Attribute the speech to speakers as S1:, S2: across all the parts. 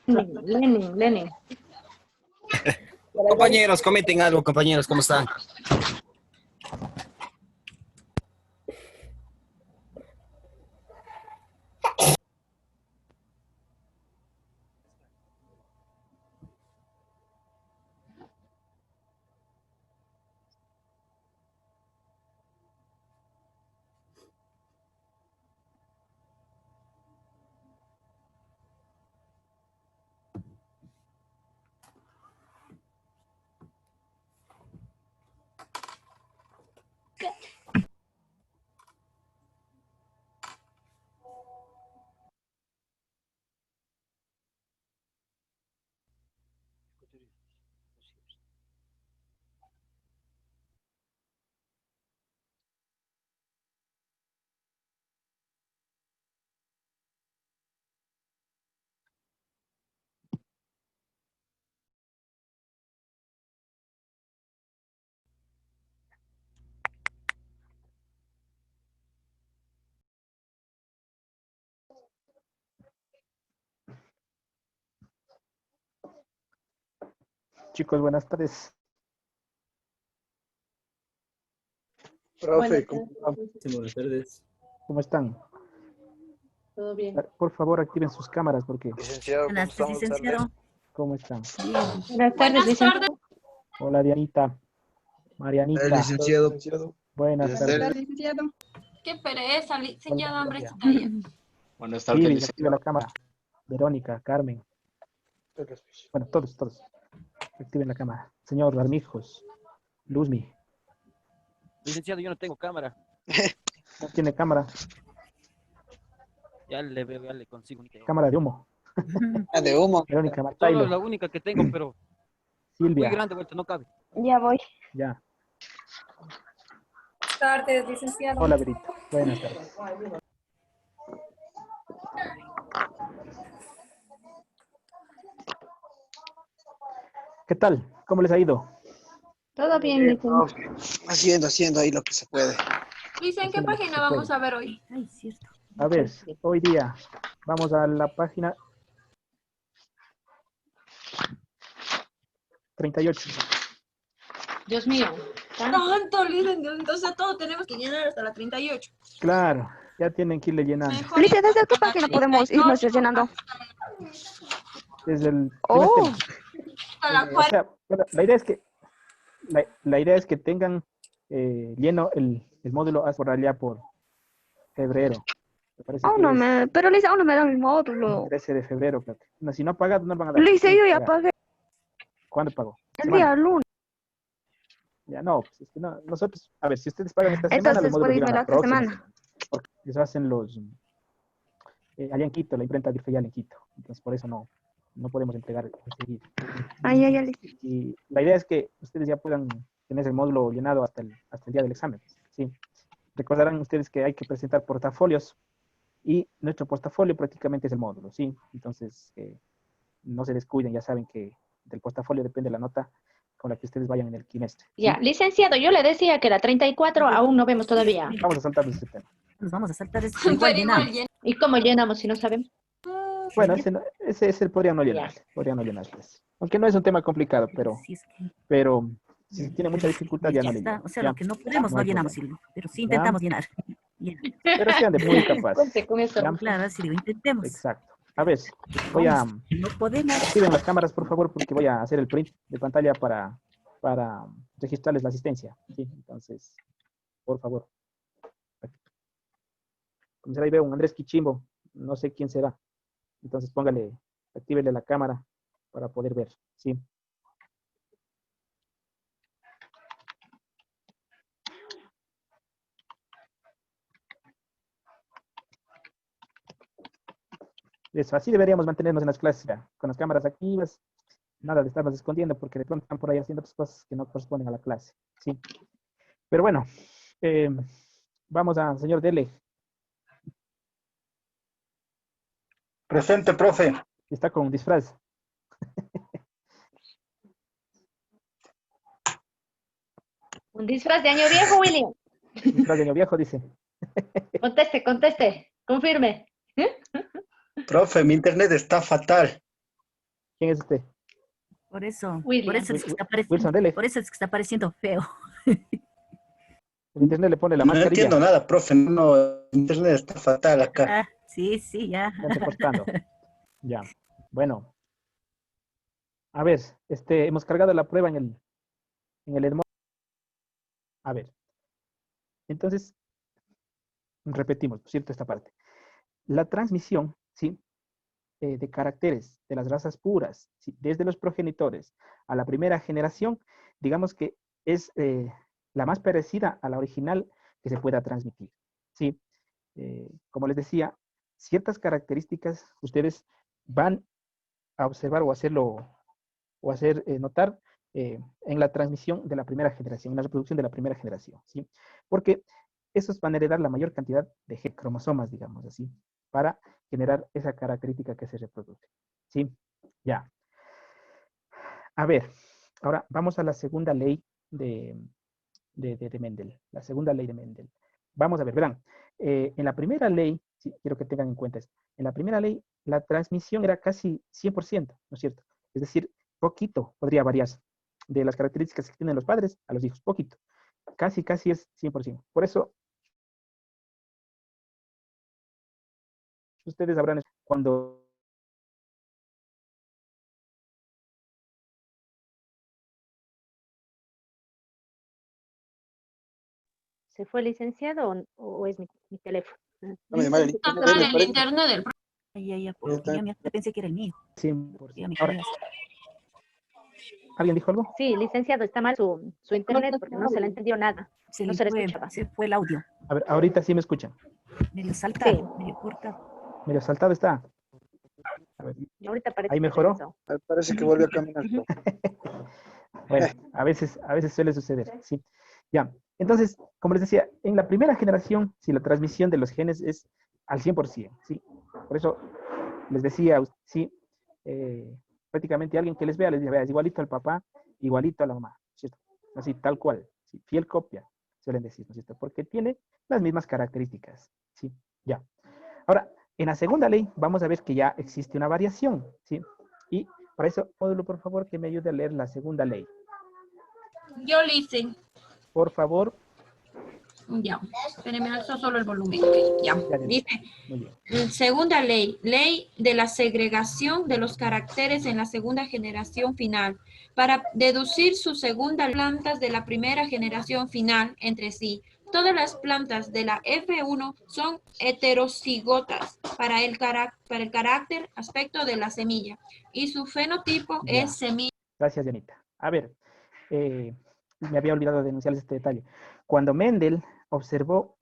S1: Lenin.
S2: Compañeros, comenten algo, compañeros, ¿cómo están?
S3: Chicos, buenas tardes.
S4: Profe,
S5: Buenas tardes.
S3: ¿Cómo están?
S1: Todo bien.
S3: Por favor, activen sus cámaras porque...
S4: licenciado, ¿cómo
S6: Buenas tardes,
S4: estamos?
S6: licenciado.
S3: ¿Cómo están?
S1: Buenas tardes, licenciado.
S3: Hola, Dianita. Marianita.
S4: Licenciado.
S3: Buenas tardes.
S7: Licenciado.
S8: Qué pereza, licenciado,
S3: Hola,
S8: hombre.
S3: María.
S5: Buenas tardes,
S3: Vivi,
S5: licenciado.
S3: activa la cámara. Verónica, Carmen. Bueno, todos. Activen la cámara. Señor Armijos. Luzmi.
S2: Licenciado, yo no tengo cámara.
S3: No tiene cámara.
S2: Ya le veo, ya le consigo.
S3: Cámara de humo.
S4: De humo.
S3: Verónica
S2: Solo
S3: Martailo.
S2: la única que tengo, pero muy
S3: Silvia.
S2: grande, vuelta, no cabe.
S7: Ya voy.
S3: Ya.
S7: Buenas tardes, licenciado.
S3: Hola, Verita. Buenas tardes. ¿Qué tal? ¿Cómo les ha ido?
S1: Todo bien, licenciado.
S4: Haciendo ahí lo que se puede.
S8: Lice, ¿en qué página vamos a ver hoy?
S6: Ay, cierto.
S3: A ver, hoy día vamos a la página 38.
S1: Dios mío.
S8: Tanto, Lice, entonces todo tenemos que llenar hasta la 38.
S3: Claro, ya tienen que irle llenando.
S8: Mejor
S7: Lice, ¿desde qué página podemos irnos
S8: 38
S7: llenando?
S3: Desde el primer
S7: Oh,
S3: tema.
S8: hasta la
S3: O sea, bueno, la idea es que tengan lleno el módulo por allá por febrero. Me parece
S7: aún
S3: que
S7: no
S3: es
S7: me, pero Lice, aún no me dan el módulo.
S3: 13 de febrero, creo que. No, si no pagas, no van a dar.
S7: Lice,
S3: Tienen
S7: yo
S3: que
S7: ya
S3: pagar.
S7: pagué
S3: ¿Cuándo pagó?
S7: el
S3: Semana.
S7: día lunes.
S3: Ya no, pues es que no, nosotros, a ver, si ustedes pagan esta semana, los
S7: Entonces
S3: módulos
S7: puede
S3: llegan
S7: irme
S3: la
S7: la otra
S3: próxima
S7: semana.
S3: semana. Porque les hacen los, allá en Quito, la imprenta virtual en Quito. Entonces, por eso no podemos entregar enseguida.
S7: Ay, ay, ay, Lice.
S3: Y la idea es que ustedes ya puedan tener el módulo llenado hasta el día del examen. ¿Sí? Recordarán ustedes que hay que presentar portafolios y nuestro portafolio prácticamente es el módulo. ¿Sí? Entonces, no se descuiden, ya saben que del portafolio depende la nota con la que ustedes vayan en el quimestre. ¿Sí?
S1: Ya, licenciado, yo le decía que la 34 aún no vemos todavía.
S3: Vamos a saltarnos ese tema.
S6: Nos vamos a saltar esto.
S8: Pero
S6: Igual
S8: igual
S6: llenamos.
S1: ¿Y cómo llenamos si no sabemos?
S3: Bueno, ese podría no llenar. Podría no llenar. Pues. Aunque no es un tema complicado,
S6: Si es que
S3: pero si tiene mucha dificultad ya no le
S6: está,
S3: llena.
S6: o sea,
S3: Ya,
S6: lo que no podemos
S3: no
S6: no
S3: hay
S6: llenamos,
S3: problema.
S6: Silvio, pero sí
S3: Ya.
S6: intentamos llenar. Bien.
S3: Pero sean de muy capaces.
S1: Cuente con eso.
S3: Ya.
S6: Claro, sí, digo, intentemos.
S3: Exacto. A ver, voy a...
S6: No podemos.
S3: Activen las cámaras, por favor, porque voy a hacer el print de pantalla para registrarles la asistencia. Sí, entonces, por favor. Como será, ahí veo un Andrés Quichimbo, no sé quién será. Entonces póngale, actívele la cámara para poder ver. Sí. Eso, así deberíamos mantenernos en las clases ya, con las cámaras activas, nada de estarnos escondiendo porque de pronto están por ahí haciendo otras cosas que no corresponden a la clase. Sí. Pero bueno, vamos a, señor Dele.
S9: Presente, profe.
S3: Está con disfraz.
S1: Un disfraz de año viejo, William.
S3: Disfraz de año viejo, dice.
S1: Conteste, confirme.
S9: Profe, mi internet está fatal.
S3: ¿Quién es usted?
S6: Por eso
S1: William.
S6: es que está
S3: Wilson, dele.
S6: por eso es que está pareciendo feo.
S3: El internet le pone la
S5: No
S3: mascarilla.
S5: entiendo nada, profe. No, internet está fatal acá.
S6: Ah, sí, ya.
S3: Ya está cortando. Ya. Bueno. A ver, hemos cargado la prueba en el Edmodo. A ver. Entonces, repetimos, por cierto, esta parte. La transmisión, ¿sí? De caracteres de las razas puras, ¿sí? Desde los progenitores a la primera generación, digamos que es la más parecida a la original que se pueda transmitir, ¿sí? Como les decía, ciertas características ustedes van a observar o hacer notar en la transmisión de la primera generación, en la reproducción de la primera generación, ¿sí? Porque esos van a heredar la mayor cantidad de cromosomas, digamos así, para generar esa característica que se reproduce, ¿sí? Ya. A ver, ahora vamos a la segunda ley de Mendel, la segunda ley de Mendel. Vamos a ver, verán, en la primera ley, sí, quiero que tengan en cuenta esto, en la primera ley la transmisión era casi 100%, ¿no es cierto? Es decir, poquito podría variar de las características que tienen los padres a los hijos, poquito. Casi es 100%. Por eso, ustedes sabrán cuando
S1: ¿Se fue licenciado o es mi teléfono?
S4: No me llamaré el
S8: Está
S4: internet,
S8: mal
S4: me
S8: el
S4: parece.
S8: internet del
S6: Ya, porque ya pensé que era el mío.
S3: 100%.
S6: Ya me
S3: Ahora,
S6: creas.
S3: ¿alguien dijo algo?
S1: Sí, licenciado, está mal su internet porque no se le entendió nada.
S6: Se
S1: No
S6: le
S1: se le
S6: fue,
S1: escuchaba.
S6: se fue el audio.
S3: A ver, ahorita sí me escuchan.
S6: Medio saltado,
S1: Sí.
S6: medio cortado.
S3: Medio saltado está. A ver,
S1: Y ahorita parece
S3: ¿ahí
S1: que
S3: mejoró?
S1: regresó.
S4: Me parece que volvió a caminar.
S1: Ujú.
S3: Bueno, a veces suele suceder, sí. Ya, entonces, como les decía, en la primera generación, si la transmisión de los genes es al 100%, ¿sí? Por eso les decía, sí, prácticamente alguien que les vea, les dice, vea, es igualito al papá, igualito a la mamá, ¿cierto? Así, tal cual, ¿sí? Fiel copia, suelen decir, ¿no es cierto? Porque tiene las mismas características, ¿sí? Ya. Ahora, en la segunda ley, vamos a ver que ya existe una variación, ¿sí? Y para eso, módulo, por favor, que me ayude a leer la segunda ley.
S8: Yo le hice.
S3: Por favor.
S8: Ya. Espérenme, alzo solo el volumen. Ok, ya.
S3: Ya,
S8: Dice.
S3: muy bien.
S8: Segunda ley, ley de la segregación de los caracteres en la segunda generación final, para deducir su segunda plantas de la primera generación final entre sí. Todas las plantas de la F1 son heterocigotas para el carácter, aspecto de la semilla, y su fenotipo
S3: Ya.
S8: es semilla.
S3: Gracias, Janita. A ver, me había olvidado de denunciarles este detalle. Cuando Mendel observó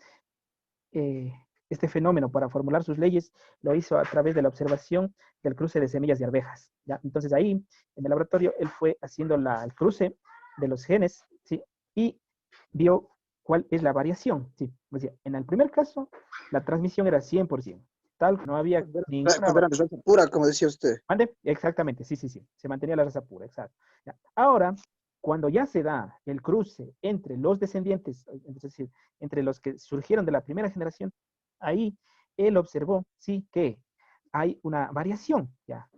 S3: este fenómeno para formular sus leyes, lo hizo a través de la observación del cruce de semillas de arvejas, ¿ya? Entonces ahí, en el laboratorio, él fue haciendo el cruce de los genes, ¿sí? Y vio cuál es la variación, ¿sí? O sea, en el primer caso, la transmisión era 100%, tal, no había ninguna...
S4: Cuando eran de raza pura, como decía usted.
S3: ¿Mande? Exactamente, sí. Se mantenía la raza pura, exacto. Ya. Ahora, cuando ya se da el cruce entre los descendientes, es decir, entre los que surgieron de la primera generación, ahí él observó, sí, que hay una variación, ¿ya?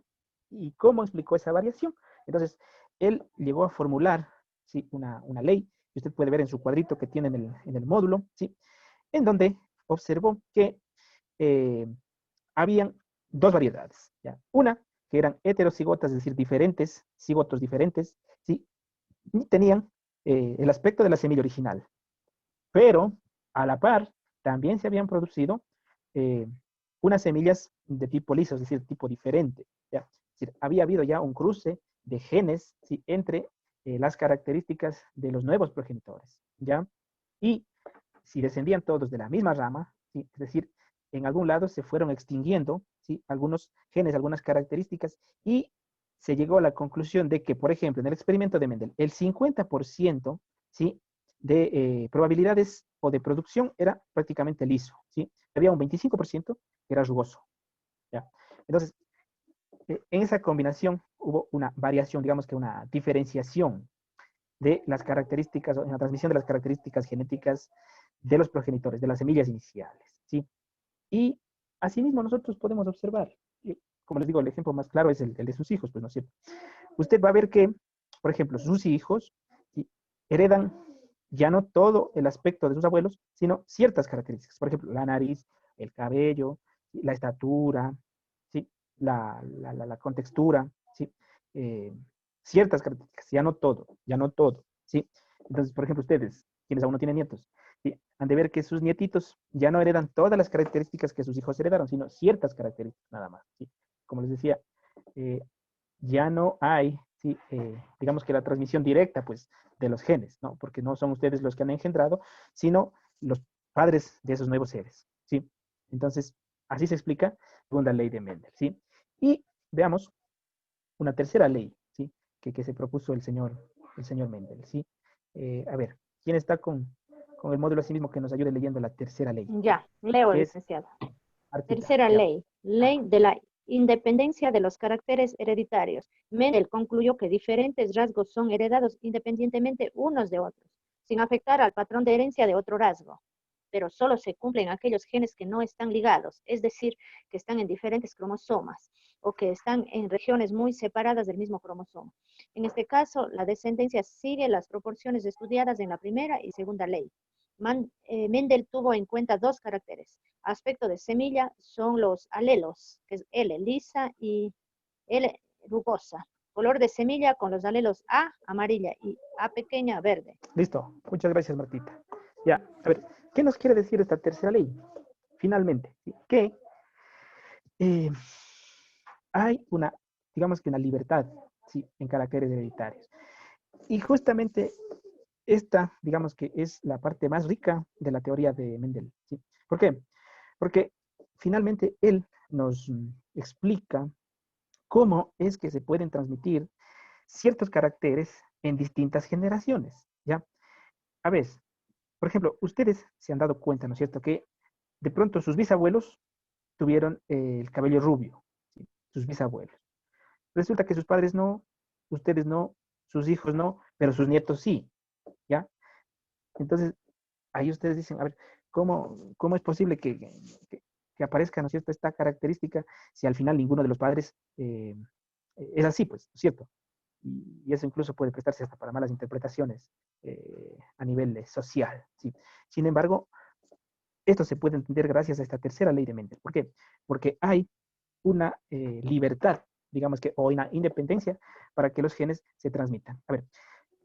S3: ¿Y cómo explicó esa variación? Entonces, él llegó a formular, sí, una ley, que usted puede ver en su cuadrito que tiene en el módulo, sí, en donde observó que habían dos variedades, ¿ya? Una, que eran heterocigotas, es decir, diferentes, cigotos diferentes, ¿sí? Y tenían el aspecto de la semilla original. Pero, a la par, también se habían producido unas semillas de tipo liso, es decir, tipo diferente, ¿ya? Es decir, había habido ya un cruce de genes, ¿sí? Entre las características de los nuevos progenitores, ¿ya? Y si descendían todos de la misma rama, ¿sí? Es decir, en algún lado se fueron extinguiendo, ¿sí? Algunos genes, algunas características, y se llegó a la conclusión de que, por ejemplo, en el experimento de Mendel, el 50%, ¿sí? de probabilidades o de producción era prácticamente liso, ¿sí? Había un 25% que era rugoso, ¿ya? Entonces, en esa combinación hubo una variación, digamos que una diferenciación de las características, en la transmisión de las características genéticas de los progenitores, de las semillas iniciales, ¿sí? Y asimismo nosotros podemos observar como les digo, el ejemplo más claro es el de sus hijos, pues, ¿no es cierto? Usted va a ver que, por ejemplo, sus hijos ¿sí? heredan ya no todo el aspecto de sus abuelos, sino ciertas características. Por ejemplo, la nariz, el cabello, ¿sí? La estatura, ¿sí? La contextura, ¿sí? Ciertas características, ya no todo, ¿sí? Entonces, por ejemplo, ustedes, quienes aún no tienen nietos, ¿sí? Han de ver que sus nietitos ya no heredan todas las características que sus hijos heredaron, sino ciertas características nada más, ¿sí? Como les decía, ya no hay, ¿sí? Digamos que la transmisión directa, pues, de los genes, ¿no? Porque no son ustedes los que han engendrado, sino los padres de esos nuevos seres, ¿sí? Entonces, así se explica segunda ley de Mendel, ¿sí? Y veamos una tercera ley, ¿sí? Que se propuso el señor Mendel, ¿sí? A ver, ¿quién está con el módulo así mismo que nos ayude leyendo la tercera ley?
S1: Ya, leo,
S3: Que es
S1: licenciado.
S3: Artita,
S1: Tercera
S3: ya.
S1: ley, ley de la independencia de los caracteres hereditarios. Mendel concluyó que diferentes rasgos son heredados independientemente unos de otros, sin afectar al patrón de herencia de otro rasgo, pero solo se cumplen aquellos genes que no están ligados, es decir, que están en diferentes cromosomas o que están en regiones muy separadas del mismo cromosoma. En este caso, la descendencia sigue las proporciones estudiadas en la primera y segunda ley. Mendel tuvo en cuenta dos caracteres. Aspecto de semilla son los alelos, que es L lisa y L rugosa. Color de semilla con los alelos A amarilla y A pequeña verde.
S3: Listo, muchas gracias, Martita. Ya, a ver, ¿qué nos quiere decir esta tercera ley? Finalmente, ¿sí? Que hay una, digamos que una libertad, ¿sí? En caracteres hereditarios. Y justamente esta, digamos que es la parte más rica de la teoría de Mendel, ¿sí? ¿Por qué? Porque finalmente él nos explica cómo es que se pueden transmitir ciertos caracteres en distintas generaciones, ¿ya? A ver, por ejemplo, ustedes se han dado cuenta, ¿no es cierto?, que de pronto sus bisabuelos tuvieron el cabello rubio, ¿sí? Sus bisabuelos. Resulta que sus padres no, ustedes no, sus hijos no, pero sus nietos sí, ¿ya? Entonces, ahí ustedes dicen, a ver, ¿cómo es posible que aparezca, ¿no es cierto?, esta característica si al final ninguno de los padres es así, pues, ¿no es cierto? Y eso incluso puede prestarse hasta para malas interpretaciones a nivel social, ¿sí? Sin embargo, esto se puede entender gracias a esta tercera ley de Mendel. ¿Por qué? Porque hay una libertad, digamos que, o una independencia para que los genes se transmitan. A ver,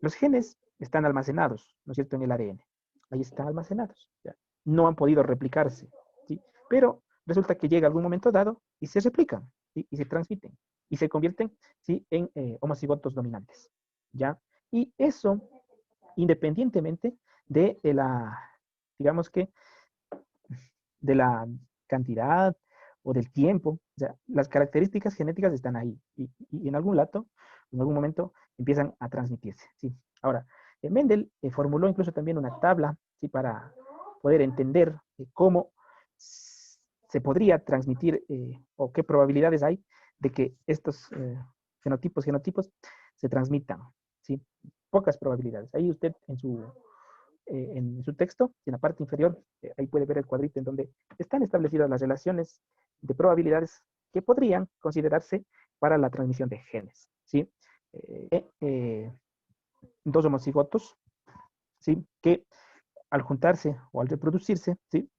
S3: los genes están almacenados, ¿no es cierto?, en el ADN. Ahí están almacenados. ¿Ya? No han podido replicarse, ¿sí? Pero resulta que llega algún momento dado y se replican, ¿sí? Y se transmiten y se convierten, ¿sí?, en homocigotos dominantes, ¿ya? Y eso, independientemente de la, digamos que, de la cantidad o del tiempo, o sea, las características genéticas están ahí y en algún lado, en algún momento, empiezan a transmitirse, ¿sí? Ahora, Mendel formuló incluso también una tabla, ¿sí?, para poder entender cómo se podría transmitir o qué probabilidades hay de que estos genotipos se transmitan, ¿sí? Pocas probabilidades. Ahí usted en su texto, en la parte inferior, ahí puede ver el cuadrito en donde están establecidas las relaciones de probabilidades que podrían considerarse para la transmisión de genes, ¿sí? Dos homocigotos, ¿sí?, que al juntarse o al reproducirse, ¿sí?,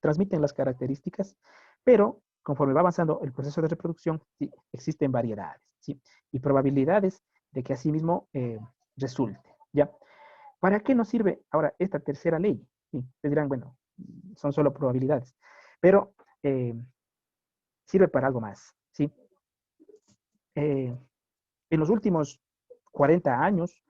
S3: transmiten las características, pero conforme va avanzando el proceso de reproducción, ¿sí?, existen variedades, ¿sí?, y probabilidades de que así mismo resulte, ¿ya? ¿Para qué nos sirve ahora esta tercera ley? Sí, ustedes dirán, bueno, son solo probabilidades, pero sirve para algo más, ¿sí? En los últimos 40 años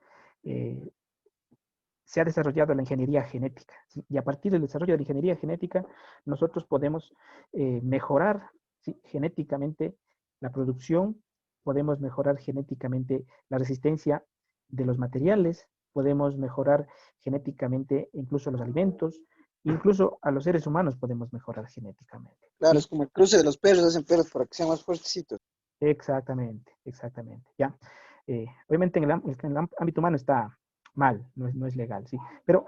S3: se ha desarrollado la ingeniería genética, ¿sí? Y a partir del desarrollo de la ingeniería genética, nosotros podemos mejorar, ¿sí?, genéticamente la producción, podemos mejorar genéticamente la resistencia de los materiales, podemos mejorar genéticamente incluso los alimentos, incluso a los seres humanos podemos mejorar genéticamente.
S4: Claro,
S3: ¿Sí?
S4: es como el cruce de los perros, hacen perros para que sean más fuertecitos.
S3: Exactamente, exactamente, ¿ya? Obviamente en el ámbito humano está mal, no es legal, ¿sí? Pero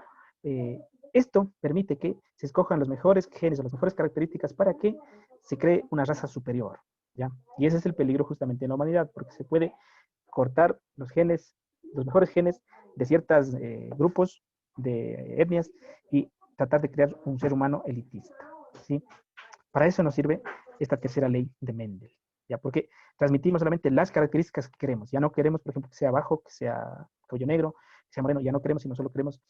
S3: esto permite que se escojan los mejores genes o las mejores características para que se cree una raza superior, ¿ya? Y ese es el peligro justamente en la humanidad, porque se puede cortar los genes, los mejores genes de ciertos grupos de etnias y tratar de crear un ser humano elitista, ¿sí? Para eso nos sirve esta tercera ley de Mendel, ¿ya? Porque transmitimos solamente las características que queremos. Ya no queremos, por ejemplo, que sea bajo, que sea cabello negro, que sea moreno, ya no queremos, sino solo queremos